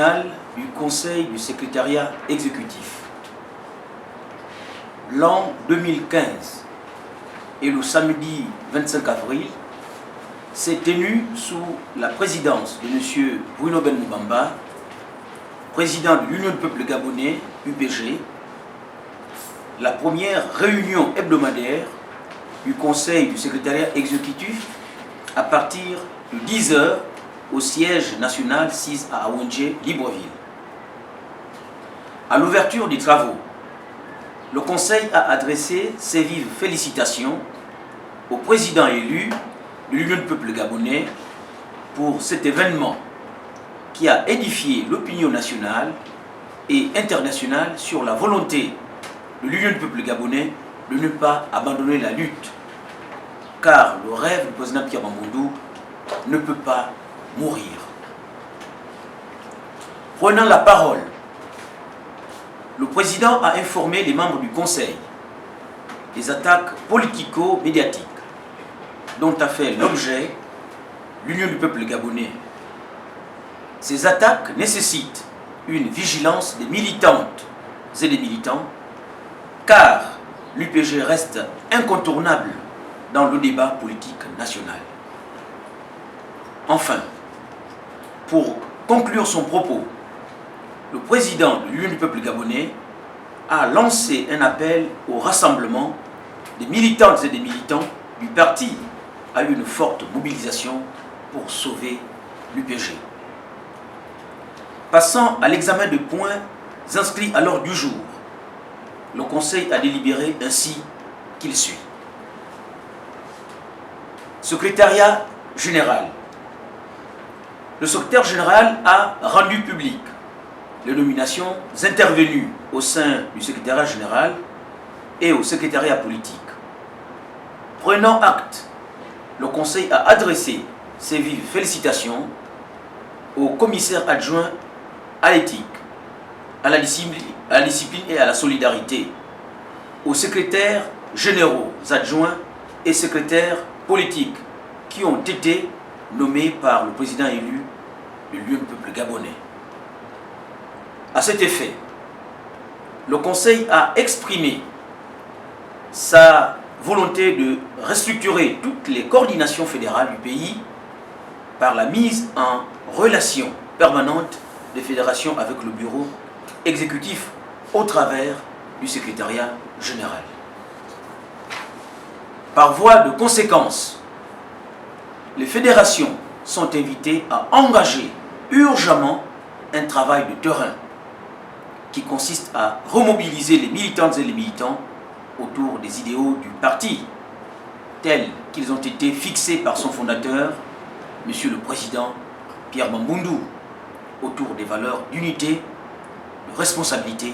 matinale du Conseil du secrétariat exécutif. L'an 2015 et le samedi 25 avril s'est tenu sous la présidence de M. Bruno Ben-Moubamba, président de l'Union du peuple gabonais, UPG, la première réunion hebdomadaire du Conseil du secrétariat exécutif à partir de 10 h au siège national 6 à Aoundje, Libreville. À l'ouverture des travaux, le Conseil a adressé ses vives félicitations au président élu de l'Union du peuple gabonais pour cet événement qui a édifié l'opinion nationale et internationale sur la volonté de l'Union du peuple gabonais de ne pas abandonner la lutte, car le rêve du président Pierre Mamboundou ne peut pas mourir. Prenant la parole, le président a informé les membres du Conseil des attaques politico-médiatiques dont a fait l'objet l'Union du peuple gabonais. Ces attaques nécessitent une vigilance des militantes et des militants, car l'UPG reste incontournable dans le débat politique national. Enfin, pour conclure son propos, le président de l'Union du peuple gabonais a lancé un appel au rassemblement des militantes et des militants du parti à une forte mobilisation pour sauver l'UPG. Passant à l'examen de points inscrits à l'ordre du jour, le Conseil a délibéré ainsi qu'il suit. Secrétariat général. Le secrétaire général a rendu public les nominations intervenues au sein du secrétariat général et au secrétariat politique. Prenant acte, le Conseil a adressé ses vives félicitations au commissaire adjoint à l'éthique, à la discipline et à la solidarité, aux secrétaires généraux adjoints et secrétaires politiques qui ont été nommés par le président élu de l'Union du peuple gabonais. À cet effet, le Conseil a exprimé sa volonté de restructurer toutes les coordinations fédérales du pays par la mise en relation permanente des fédérations avec le bureau exécutif au travers du secrétariat général. Par voie de conséquence, les fédérations sont invitées à engager urgemment un travail de terrain qui consiste à remobiliser les militantes et les militants autour des idéaux du parti, tels qu'ils ont été fixés par son fondateur, Monsieur le Président Pierre Mamboundou, autour des valeurs d'unité, de responsabilité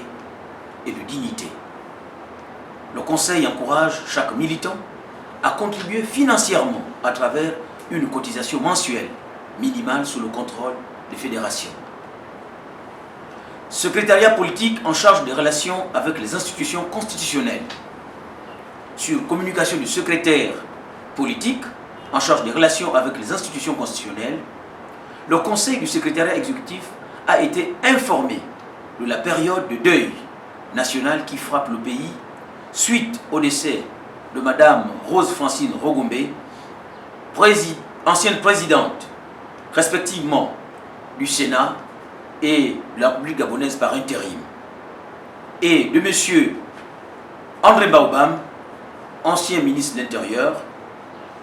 et de dignité. Le Conseil encourage chaque militant à contribuer financièrement à travers une cotisation mensuelle minimale sous le contrôle des fédérations. Secrétariat politique en charge des relations avec les institutions constitutionnelles. Sur communication du secrétaire politique en charge des relations avec les institutions constitutionnelles, le Conseil du secrétariat exécutif a été informé de la période de deuil national qui frappe le pays suite au décès de Mme Rose Francine Rogombe, ancienne présidente respectivement du Sénat et de la République gabonaise par intérim, et de M. André Baobam, ancien ministre de l'Intérieur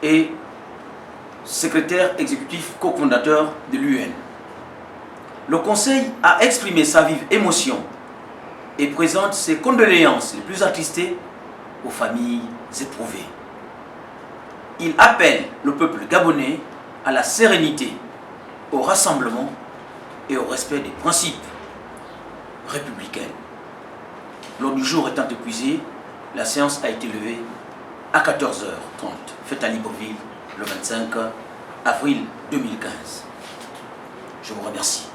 et secrétaire exécutif cofondateur de l'UN. Le Conseil a exprimé sa vive émotion et présente ses condoléances les plus attristées aux familles éprouvées. Il appelle le peuple gabonais à la sérénité, au rassemblement et au respect des principes républicains. L'ordre du jour étant épuisé, la séance a été levée à 14h30, faite à Libreville le 25 avril 2015. Je vous remercie.